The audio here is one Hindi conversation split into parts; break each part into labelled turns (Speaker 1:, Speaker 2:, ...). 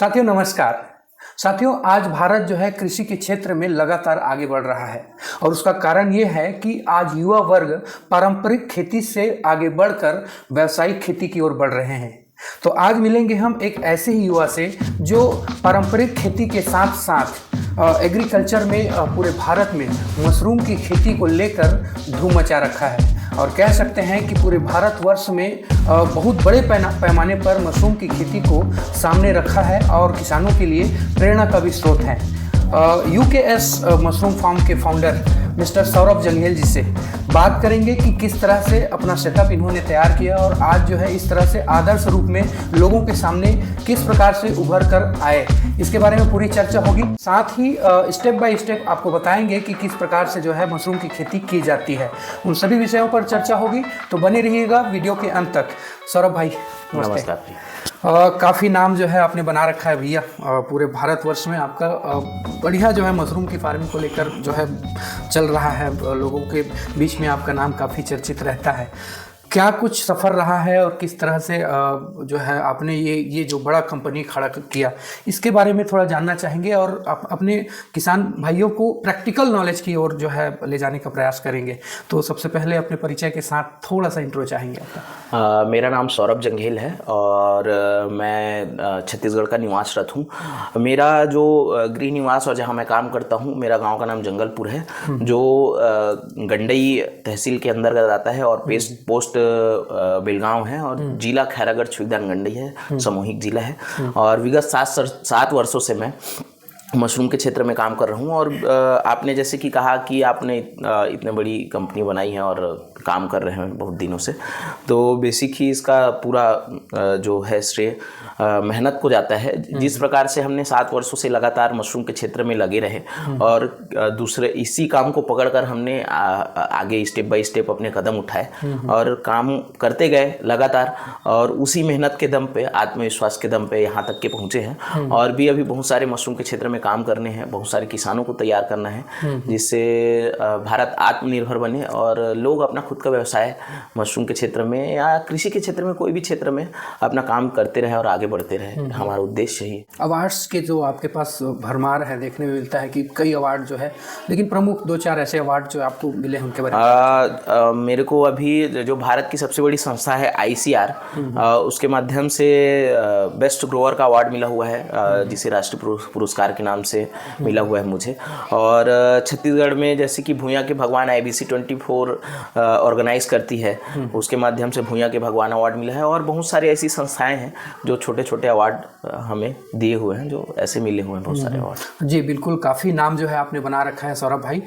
Speaker 1: साथियों नमस्कार। साथियों आज भारत जो है कृषि के क्षेत्र में लगातार आगे बढ़ रहा है और उसका कारण ये है कि आज युवा वर्ग पारंपरिक खेती से आगे बढ़कर व्यावसायिक खेती की ओर बढ़ रहे हैं। तो आज मिलेंगे हम एक ऐसे ही युवा से जो पारंपरिक खेती के साथ साथ एग्रीकल्चर में पूरे भारत में मशरूम की खेती को लेकर धूम मचा रखा है और कह सकते हैं कि पूरे भारतवर्ष में बहुत बड़े पैमाने पर मशरूम की खेती को सामने रखा है और किसानों के लिए प्रेरणा का भी स्रोत है। यूकेएस मशरूम फार्म के फाउंडर मिस्टर सौरभ जंघेल जी से बात करेंगे कि किस तरह से अपना सेटअप इन्होंने तैयार किया और आज जो है इस तरह से आदर्श रूप में लोगों के सामने किस प्रकार से उभर कर आए, इसके बारे में पूरी चर्चा होगी। साथ ही स्टेप बाय स्टेप आपको बताएंगे कि किस प्रकार से जो है मशरूम की खेती की जाती है। उन सभी विषयों पर चर्चा होगी, तो बने रहिएगा वीडियो के अंत तक। सौरभ भाई
Speaker 2: नमस्कार।
Speaker 1: काफ़ी नाम जो है आपने बना रखा है भैया, पूरे भारतवर्ष में आपका बढ़िया जो है मशरूम की फार्मिंग को लेकर जो है चल रहा है, लोगों के बीच में आपका नाम काफ़ी चर्चित रहता है। क्या कुछ सफ़र रहा है और किस तरह से जो है आपने ये जो बड़ा कंपनी खड़ा किया, इसके बारे में थोड़ा जानना चाहेंगे और अपने किसान भाइयों को प्रैक्टिकल नॉलेज की ओर जो है ले जाने का प्रयास करेंगे। तो सबसे पहले अपने परिचय के साथ थोड़ा सा इंट्रो चाहेंगे आपका।
Speaker 2: मेरा नाम सौरभ जंघेल है और मैं छत्तीसगढ़ का निवासरत हूँ। मेरा जो गृह निवास और जहाँ मैं काम करता हूँ, मेरा गाँव का नाम जंगलपुर है, जो गंडई तहसील के अंतर्गत आता है और पोस्ट बेलगांव है और जिला खैरागढ़ छुईदान गंडई है, सामूहिक जिला है। और विगत 7 वर्षों से मैं मशरूम के क्षेत्र में काम कर रहा हूँ। और आपने जैसे कि कहा कि आपने इतने बड़ी कंपनी बनाई है और काम कर रहे हैं बहुत दिनों से, तो बेसिक ही इसका पूरा जो है श्रेय मेहनत को जाता है। जिस प्रकार से हमने 7 वर्षों से लगातार मशरूम के क्षेत्र में लगे रहे और दूसरे इसी काम को पकड़कर हमने आगे स्टेप बाय स्टेप अपने कदम उठाए और काम करते गए लगातार, और उसी मेहनत के दम पे, आत्मविश्वास के दम पे यहाँ तक के पहुँचे हैं। और भी अभी बहुत सारे मशरूम के क्षेत्र में काम करने हैं, बहुत सारे किसानों को तैयार करना है जिससे भारत आत्मनिर्भर बने और लोग अपना खुद का व्यवसाय मशरूम के क्षेत्र में या कृषि के क्षेत्र में, कोई भी क्षेत्र में अपना काम करते रहे और आगे बढ़ते रहे। हमारा उद्देश्य ही।
Speaker 1: अवार्ड्स के जो आपके पास भरमार है, देखने में मिलता है कि कई अवार्ड जो है, लेकिन प्रमुख 2-4 ऐसे अवार्ड जो आपको मिले हैं उनके बारे में।
Speaker 2: मेरे को अभी जो भारत की सबसे बड़ी संस्था है ICR, उसके माध्यम से बेस्ट ग्रोअर का अवार्ड मिला हुआ है, जिसे राष्ट्रीय पुरस्कार के नाम से मिला हुआ है मुझे। और छत्तीसगढ़ में जैसे कि भूया के भगवान IBC 24 ऑर्गेनाइज करती है, उसके माध्यम से भूया के भगवान अवार्ड मिला है। और बहुत सारी ऐसी संस्थाएं हैं जो छोटे छोटे अवार्ड हमें दिए हुए हैं, जो ऐसे मिले हुए हैं बहुत सारे अवार्ड।
Speaker 1: जी बिल्कुल, काफ़ी नाम जो है आपने बना रखा है सौरभ भाई।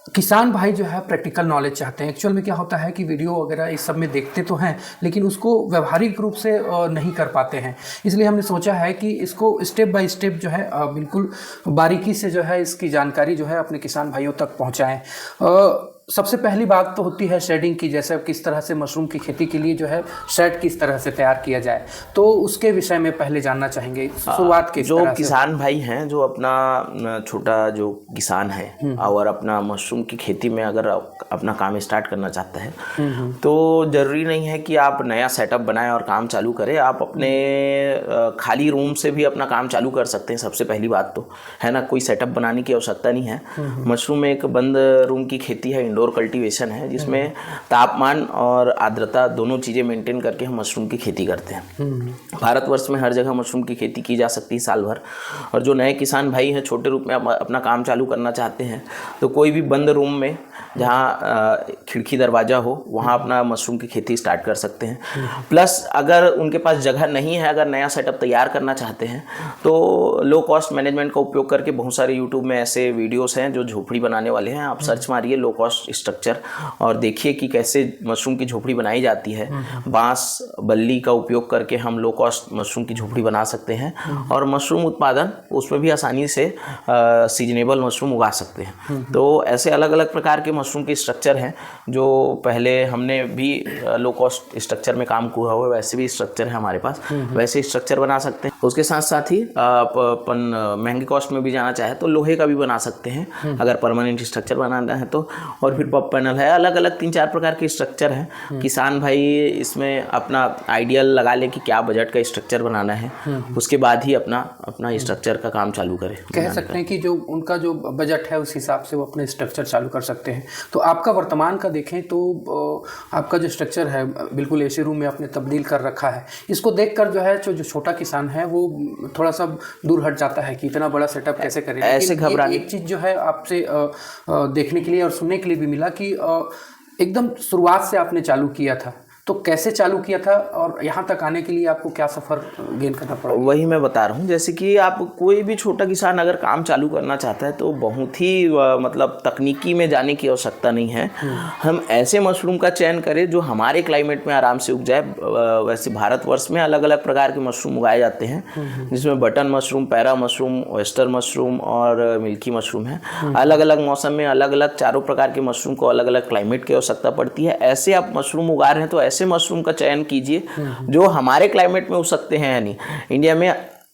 Speaker 1: किसान भाई जो है प्रैक्टिकल नॉलेज चाहते हैं। एक्चुअल में क्या होता है कि वीडियो वगैरह इस सब में देखते तो हैं, लेकिन उसको व्यवहारिक रूप से नहीं कर पाते हैं। इसलिए हमने सोचा है कि इसको स्टेप बाय स्टेप जो है बिल्कुल बारीकी से जो है इसकी जानकारी जो है अपने किसान भाइयों तक पहुंचाएं। सबसे पहली बात तो होती है शेडिंग की, जैसे किस तरह से मशरूम की खेती के लिए जो है शेड किस तरह से तैयार किया जाए, तो उसके विषय में पहले जानना चाहेंगे। शुरुआत के
Speaker 2: जो किसान भाई हैं, जो अपना छोटा जो किसान है और अपना मशरूम की खेती में अगर अपना काम स्टार्ट करना चाहता है, तो ज़रूरी नहीं है कि आप नया सेटअप बनाएं और काम चालू करें। आप अपने खाली रूम से भी अपना काम चालू कर सकते हैं। सबसे पहली बात तो है ना, कोई सेटअप बनाने की आवश्यकता नहीं है। मशरूम एक बंद रूम की खेती है, इंडोर कल्टीवेशन है, जिसमें तापमान और आर्द्रता दोनों चीज़ें मेंटेन करके हम मशरूम की खेती करते हैं। भारतवर्ष में हर जगह मशरूम की खेती की जा सकती है साल भर। और जो नए किसान भाई हैं, छोटे रूप में अपना काम चालू करना चाहते हैं, तो कोई भी बंद रूम में जहाँ खिड़की दरवाज़ा हो, वहाँ अपना मशरूम की खेती स्टार्ट कर सकते हैं। प्लस अगर उनके पास जगह नहीं है, अगर नया सेटअप तैयार करना चाहते हैं, तो लो कॉस्ट मैनेजमेंट का उपयोग करके बहुत सारे यूट्यूब में ऐसे वीडियोस हैं जो झोपड़ी बनाने वाले हैं। आप सर्च मारिए लो कॉस्ट स्ट्रक्चर और देखिए कि कैसे मशरूम की झोपड़ी बनाई जाती है। बांस बल्ली का उपयोग करके हम लो कॉस्ट मशरूम की झोपड़ी बना सकते हैं और मशरूम उत्पादन उसमें भी आसानी से सीजनेबल मशरूम उगा सकते हैं। तो ऐसे अलग अलग प्रकार के मशरूम के स्ट्रक्चर हैं जो पहले हमने भी लो कॉस्ट स्ट्रक्चर में काम किया हुआ है, वैसे भी स्ट्रक्चर है हमारे पास, वैसे स्ट्रक्चर बना सकते हैं। उसके साथ साथ ही अपन महंगी कॉस्ट में भी जाना चाहे तो लोहे का भी बना सकते हैं अगर परमानेंट स्ट्रक्चर बनाना है तो। और और फिर पब पैनल है, अलग अलग 3-4 प्रकार के स्ट्रक्चर हैं। किसान भाई इसमें अपना आइडियल लगा ले कि क्या बजट का स्ट्रक्चर बनाना है, उसके बाद ही अपना स्ट्रक्चर का काम चालू करे।
Speaker 1: कह सकते हैं कि जो उनका जो बजट है उस हिसाब से वो अपने स्ट्रक्चर चालू कर सकते हैं। तो आपका वर्तमान का देखें तो आपका जो स्ट्रक्चर है बिल्कुल एसी रूम में आपने तब्दील कर रखा है। इसको देखकर जो है जो छोटा किसान है वो थोड़ा सा दूर हट जाता है कि इतना बड़ा सेटअप कैसे करें।
Speaker 2: ऐसे घबराने
Speaker 1: एक चीज़ जो है आपसे देखने के लिए और सुनने के लिए भी मिला कि एकदम शुरुआत से आपने चालू किया था, तो कैसे चालू किया था और यहाँ तक आने के लिए आपको क्या सफ़र गेन करना पड़ा?
Speaker 2: वही मैं बता रहा हूँ। जैसे कि आप कोई भी छोटा किसान अगर काम चालू करना चाहता है तो बहुत ही मतलब तकनीकी में जाने की आवश्यकता नहीं है। हम ऐसे मशरूम का चयन करें जो हमारे क्लाइमेट में आराम से उग जाए। वैसे भारतवर्ष में अलग अलग प्रकार के मशरूम उगाए जाते हैं, जिसमें button mushroom, para mushroom, oyster mushroom और मिल्की मशरूम है। अलग अलग मौसम में अलग अलग चारों प्रकार के मशरूम को अलग अलग क्लाइमेट की आवश्यकता पड़ती है। ऐसे आप मशरूम उगा रहे हैं तो ऐसे मशरूम का चयन कीजिए जो हमारे क्लाइमेट में उग सकते हैं। यानी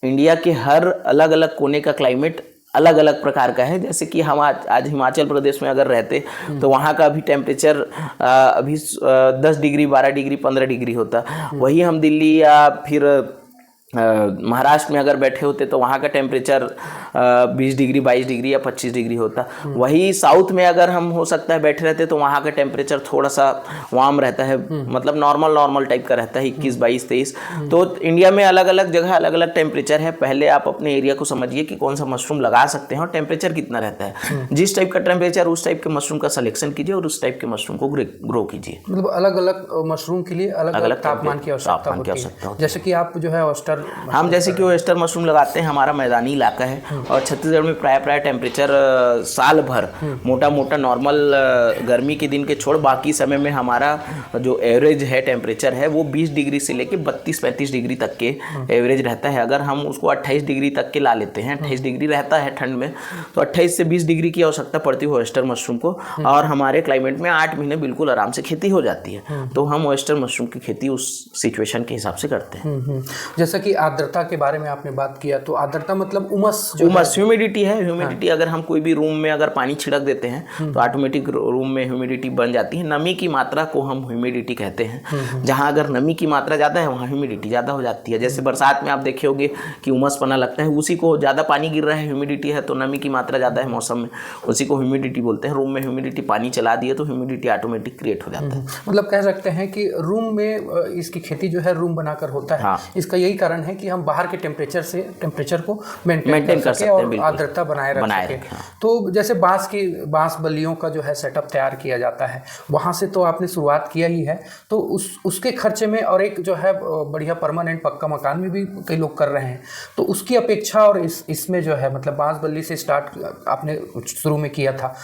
Speaker 2: इंडिया के हर अलग अलग कोने का क्लाइमेट अलग अलग प्रकार का है। जैसे कि हम आज हिमाचल प्रदेश में अगर रहते तो वहाँ का अभी टेम्परेचर अभी 10 डिग्री, 12 डिग्री, 15 डिग्री होता। वही हम दिल्ली या फिर महाराष्ट्र में अगर बैठे होते तो वहाँ का टेम्परेचर 20 डिग्री, 22 डिग्री या 25 डिग्री होता। वही साउथ में अगर हम हो सकता है बैठे रहते तो वहाँ का टेम्परेचर थोड़ा सा वार्म रहता है, मतलब नॉर्मल टाइप का रहता है, 21, 22, 23। तो इंडिया में अलग अलग जगह अलग अलग टेम्परेचर है। पहले आप अपने एरिया को समझिए कि कौन सा मशरूम लगा सकते हैं और टेम्परेचर कितना रहता है। जिस टाइप का टेम्परेचर उस टाइप के मशरूम का सिलेक्शन कीजिए और उस टाइप के मशरूम को ग्रो कीजिए।
Speaker 1: मतलब अलग अलग मशरूम के लिए अलग अलग तापमान की आवश्यकता होती है। जैसे कि आप जो है ऑयस्टर,
Speaker 2: हम जैसे कि ऑयस्टर मशरूम लगाते हैं, हमारा मैदानी इलाका है और छत्तीसगढ़ में प्राय टेम्परेचर साल भर मोटा नॉर्मल गर्मी के दिन के छोड़ बाकी समय में हमारा जो एवरेज है टेम्परेचर है वो 20 डिग्री से लेके 32-35 डिग्री तक के एवरेज रहता है। अगर हम उसको 28 डिग्री तक के ला लेते हैं, 28 डिग्री रहता है ठंड में, तो 28 से 20 डिग्री की आवश्यकता पड़ती है ऑयस्टर मशरूम को। और हमारे क्लाइमेट में 8 महीने बिल्कुल आराम से खेती हो जाती है। तो हम ऑयस्टर मशरूम की खेती उस सिचुएशन के हिसाब से करते हैं।
Speaker 1: जैसा कि आर्द्रता के बारे में आपने बात किया, तो आर्द्रता मतलब उमस
Speaker 2: ह्यूमिडिटी है। ह्यूमिडिटी अगर हम कोई भी रूम में अगर पानी छिड़क देते हैं तो ऑटोमेटिक रूम में ह्यूमिडिटी बन जाती है। नमी की मात्रा को हम ह्यूमिडिटी कहते हैं। जहाँ अगर नमी की मात्रा ज़्यादा है वहाँ ह्यूमिडिटी ज़्यादा हो जाती है। जैसे बरसात में आप देखे होंगे कि उमसपना लगता है, उसी को ज़्यादा पानी गिर रहा है, ह्यूमिडिटी है तो नमी की मात्रा ज़्यादा है मौसम में, उसी को ह्यूमिडिटी बोलते हैं। रूम में ह्यूमिडिटी पानी चला दिए तो ह्यूमिडिटी ऑटोमेटिक क्रिएट हो जाता है।
Speaker 1: मतलब कह सकते हैं कि रूम में इसकी खेती जो है रूम बनाकर होता है। इसका यही कारण है कि हम बाहर के टेम्परेचर को मेंटेन कर सके और आर्द्रता बनाए रख सके। तो जैसे बांस बल्लियों का जो है सेटअप तैयार किया जाता है, वहाँ से तो आपने शुरुआत किया ही है, तो उसके खर्चे में और एक जो है बढ़िया परमानेंट पक्का मकान में भी कई लोग कर रहे हैं, तो उसकी अपेक्षा और इसमें जो है मतलब बांस बल्ली से स्टार्ट आपने शुरू में किया था,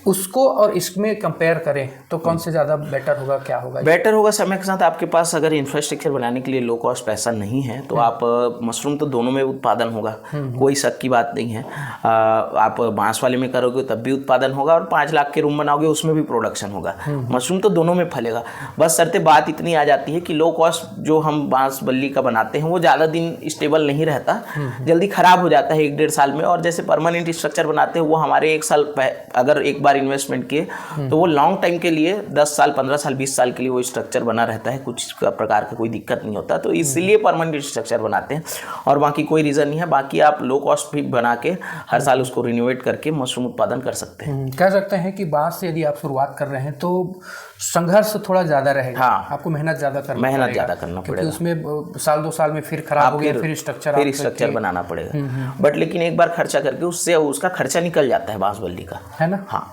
Speaker 1: उसको और इसमें कंपेयर करें तो कौन से ज़्यादा बेटर होगा, क्या होगा?
Speaker 2: बेटर होगा समय के साथ आपके पास अगर इंफ्रास्ट्रक्चर बनाने के लिए लो कॉस्ट पैसा नहीं है तो आप मशरूम तो दोनों में उत्पादन होगा, कोई शक की बात नहीं है। आप बांस वाले में करोगे तब भी उत्पादन होगा और 5 लाख के रूम बनाओगे उसमें भी प्रोडक्शन होगा। मशरूम तो दोनों में फलेगा। बस शर्ते बात इतनी आ जाती है कि लो कॉस्ट जो हम बांस बल्ली का बनाते हैं वो ज़्यादा दिन स्टेबल नहीं रहता, जल्दी ख़राब हो जाता है 1-1.5 साल में। और जैसे परमानेंट स्ट्रक्चर बनाते हैं वो हमारे 1 साल अगर एक बार इन्वेस्टमेंट किए तो वो लॉन्ग टाइम के लिए 10 साल, 15 साल, 20 साल के लिए वो स्ट्रक्चर बना रहता है, कुछ प्रकार का कोई दिक्कत नहीं होता। तो इसलिए परमानेंट स्ट्रक्चर बनाते हैं और बाकी कोई रीज़न नहीं है। बाकी आप लो कॉस्ट भी बना के हर साल उसको रिनोवेट करके मशरूम उत्पादन कर सकते हैं।
Speaker 1: कह सकते हैं कि बांस से यदि आप शुरुआत कर रहे हैं तो संघर्ष थोड़ा ज़्यादा रहेगा।
Speaker 2: हाँ,
Speaker 1: आपको मेहनत ज़्यादा करना
Speaker 2: पड़ेगा,
Speaker 1: उसमें साल 2 साल में फिर खराब हो गया, फिर स्ट्रक्चर
Speaker 2: बनाना पड़ेगा। बट लेकिन एक बार खर्चा करके उससे उसका खर्चा निकल जाता है बांस बल्ली का,
Speaker 1: है ना?
Speaker 2: हाँ।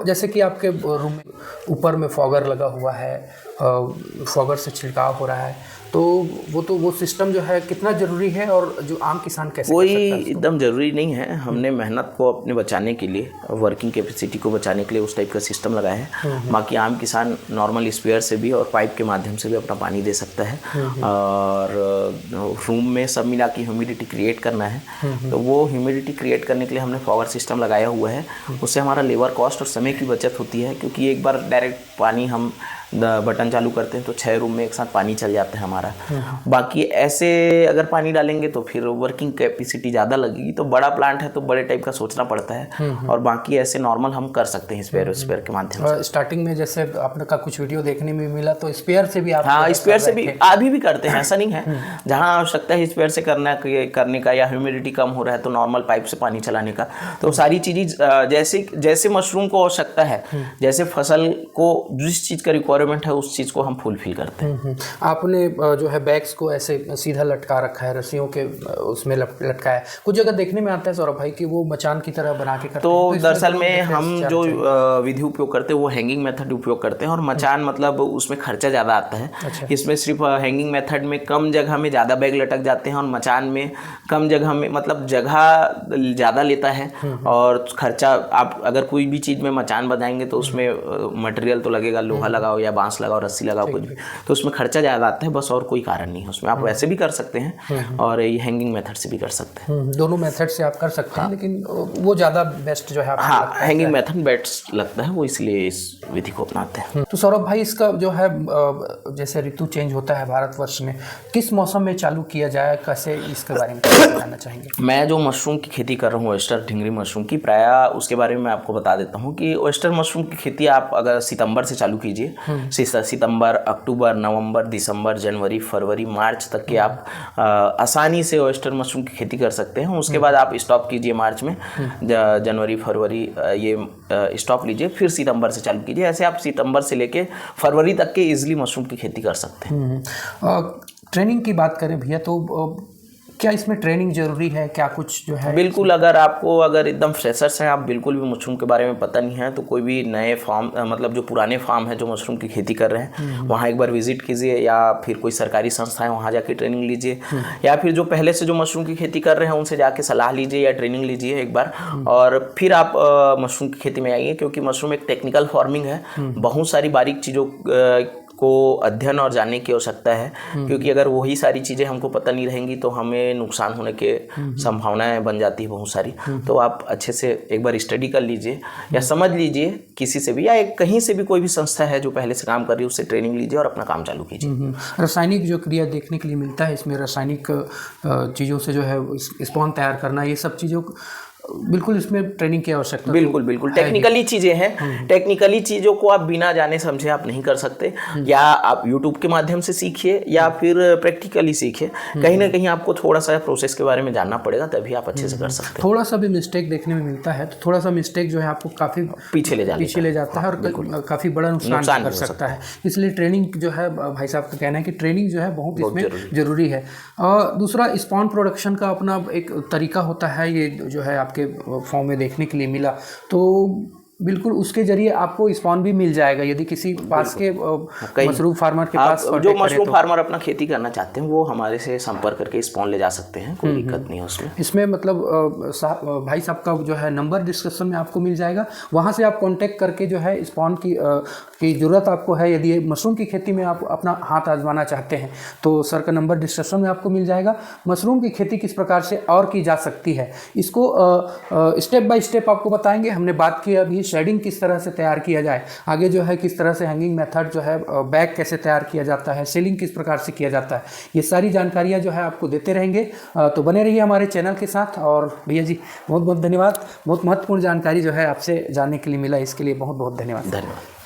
Speaker 1: जैसे कि आपके रूम में ऊपर में फॉगर लगा हुआ है, फॉगर से छिड़काव हो रहा है, तो वो सिस्टम जो है कितना ज़रूरी है और जो आम किसान कैसे
Speaker 2: कोई एकदम ज़रूरी नहीं है। हमने मेहनत को अपने बचाने के लिए, वर्किंग कैपेसिटी को बचाने के लिए उस टाइप का सिस्टम लगाया है। बाकी आम किसान नॉर्मल स्पेयर से भी और पाइप के माध्यम से भी अपना पानी दे सकता है। और रूम में सब मिला के ह्यूमिडिटी क्रिएट करना है तो वो ह्यूमिडिटी क्रिएट करने के लिए हमने फॉगर सिस्टम लगाया हुआ है। उससे हमारा लेबर कॉस्ट और समय की बचत होती है, क्योंकि एक बार डायरेक्ट पानी हम बटन चालू करते हैं तो 6 रूम में एक साथ पानी चल जाता है हमारा। हमारा। बाकी ऐसे अगर पानी डालेंगे तो फिर वर्किंग कैपेसिटी ज़्यादा लगेगी, तो बड़ा प्लांट है तो बड़े टाइप का सोचना पड़ता है। और बाकी ऐसे नॉर्मल हम कर सकते हैं स्पेयर के माध्यम से।
Speaker 1: स्टार्टिंग में जैसे आपने का कुछ वीडियो देखने में मिला तो स्पेयर से भी आप
Speaker 2: हाँ, स्पेयर से भी अभी भी करते हैं, ऐसा नहीं है। जहाँ आवश्यकता है स्पेयर से करने का या ह्यूमिडिटी कम हो रहा है तो नॉर्मल पाइप से पानी चलाने का, तो सारी चीज़ें जैसे मशरूम को आवश्यकता है, जैसे फसल को जिस चीज़ का रिक्वायरमेंट है उस चीज़ को हम फुलफिल करते हैं।
Speaker 1: आपने जो है बैग्स को ऐसे सीधा लटका रखा है, रस्सियों के उसमें लटकाया है। कुछ जगह देखने में आता है सौरभ भाई कि वो मचान की तरह बना के करते हैं।
Speaker 2: तो दरअसल में हम जो विधि उपयोग करते हैं वो हैंगिंग मेथड उपयोग करते हैं, और मचान मतलब उसमें खर्चा ज़्यादा आता है।
Speaker 1: अच्छा।
Speaker 2: इसमें सिर्फ हैंगिंग मेथड में कम जगह में ज़्यादा बैग लटक जाते हैं, और मचान में कम जगह में मतलब जगह ज़्यादा लेता है और खर्चा। आप अगर कोई भी चीज़ में मचान बनाएंगे तो उसमें मटेरियल तो लगेगा, लोहा लगाओ या बांस लगाओ, रस्सी लगाओ, कुछ भी, तो उसमें खर्चा ज़्यादा आता है बस, और कोई कारण नहीं है उसमें। आप वैसे भी कर सकते हैं और ये हैंगिंग मेथड से भी कर सकते हैं।
Speaker 1: दोनों मेथड से आप कर सकते हैं, लेकिन वो ज़्यादा बेस्ट जो है आपको
Speaker 2: हाँ,
Speaker 1: लगता है?
Speaker 2: हैंगिंग मेथड बेस्ट लगता है, वो इसलिए इस विधि को अपनाते हैं।
Speaker 1: तो सौरभ भाई इसका जो है जैसे ऋतु चेंज होता है भारतवर्ष में, किस मौसम में चालू किया जाए, कैसे इसके बारे में जानना चाहेंगे?
Speaker 2: मैं जो मशरूम की खेती कर रहा हूँ, ऑयस्टर ढिंगरी मशरूम की, प्रायः उसके बारे में मैं आपको बता देता हूँ कि ऑयस्टर मशरूम की खेती आप अगर सितंबर से चालू कीजिए, सितंबर, अक्टूबर, नवंबर, दिसंबर, जनवरी, फरवरी, मार्च तक के आप आसानी से ऑयस्टर मशरूम की खेती कर सकते हैं। उसके बाद आप स्टॉप कीजिए मार्च में, जनवरी, फरवरी ये स्टॉप लीजिए, फिर सितंबर से चालू कीजिए। ऐसे आप सितंबर से लेके फरवरी तक के इजीली मशरूम की खेती कर सकते हैं।
Speaker 1: ट्रेनिंग की बात करें भैया तो क्या इसमें ट्रेनिंग जरूरी है, क्या कुछ जो है?
Speaker 2: बिल्कुल, अगर एकदम फ्रेशर्स हैं, आप बिल्कुल भी मशरूम के बारे में पता नहीं है, तो कोई भी नए फार्म मतलब जो पुराने फार्म है जो मशरूम की खेती कर रहे हैं वहाँ एक बार विजिट कीजिए, या फिर कोई सरकारी संस्था है वहाँ जाके ट्रेनिंग लीजिए, या फिर जो पहले से जो मशरूम की खेती कर रहे हैं उनसे जाके सलाह लीजिए या ट्रेनिंग लीजिए एक बार, और फिर आप मशरूम की खेती में आइए। क्योंकि मशरूम एक टेक्निकल फार्मिंग है, बहुत सारी बारीक चीज़ों को अध्ययन और जानने की आवश्यकता है। क्योंकि अगर वही सारी चीज़ें हमको पता नहीं रहेंगी तो हमें नुकसान होने के संभावनाएं बन जाती है बहुत सारी। तो आप अच्छे से एक बार स्टडी कर लीजिए या समझ लीजिए किसी से भी, या कहीं से भी कोई भी संस्था है जो पहले से काम कर रही है उससे ट्रेनिंग लीजिए और अपना काम चालू कीजिए।
Speaker 1: रासायनिक जो क्रिया देखने के लिए मिलता है इसमें, रासायनिक चीज़ों से जो है स्पॉन तैयार करना, ये सब चीज़ों बिल्कुल इसमें ट्रेनिंग की आवश्यकता
Speaker 2: बिल्कुल टेक्निकली चीज़ें हैं। टेक्निकली चीज़ों को आप बिना जाने समझे आप नहीं कर सकते। या आप यूट्यूब के माध्यम से सीखिए या फिर प्रैक्टिकली सीखिए, कहीं ना कहीं आपको थोड़ा सा प्रोसेस के बारे में जानना पड़ेगा, तभी आप अच्छे से कर सकते हैं।
Speaker 1: थोड़ा सा भी मिस्टेक देखने में मिलता है तो थोड़ा सा मिस्टेक जो है आपको काफ़ी
Speaker 2: पीछे ले जाता
Speaker 1: है और काफ़ी बड़ा नुकसान कर सकता है। इसलिए ट्रेनिंग जो है, भाई साहब का कहना है कि ट्रेनिंग जो है बहुत इसमें ज़रूरी है। और दूसरा, स्पॉन प्रोडक्शन का अपना एक तरीका होता है, ये जो है आपके फॉर्म में देखने के लिए मिला, तो बिल्कुल उसके जरिए आपको स्पॉन भी मिल जाएगा यदि किसी पास के मशरूम फार्मर के पास
Speaker 2: जो मशरूम फार्मर अपना खेती करना चाहते हैं वो हमारे से संपर्क करके स्पॉन ले जा सकते हैं, कोई दिक्कत नहीं है उसमें।
Speaker 1: इसमें मतलब भाई साहब का जो है नंबर डिस्क्रिप्शन में आपको मिल जाएगा, वहाँ से आप कांटेक्ट करके जो है स्पॉन की ज़रूरत आपको है, यदि मशरूम की खेती में आप अपना हाथ आजमाना चाहते हैं तो सर का नंबर डिस्क्रिप्शन में आपको मिल जाएगा। मशरूम की खेती किस प्रकार से और की जा सकती है इसको स्टेप बाय स्टेप आपको बताएंगे। हमने बात की अभी शेडिंग किस तरह से तैयार किया जाए, आगे जो है किस तरह से हैंगिंग मेथड जो है, बैग कैसे तैयार किया जाता है, सेलिंग किस प्रकार से किया जाता है, ये सारी जानकारियाँ जो है आपको देते रहेंगे। तो बने रहिए हमारे चैनल के साथ। और भैया जी बहुत बहुत धन्यवाद, बहुत महत्वपूर्ण जानकारी जो है आपसे जानने के लिए मिला, इसके लिए बहुत बहुत धन्यवाद।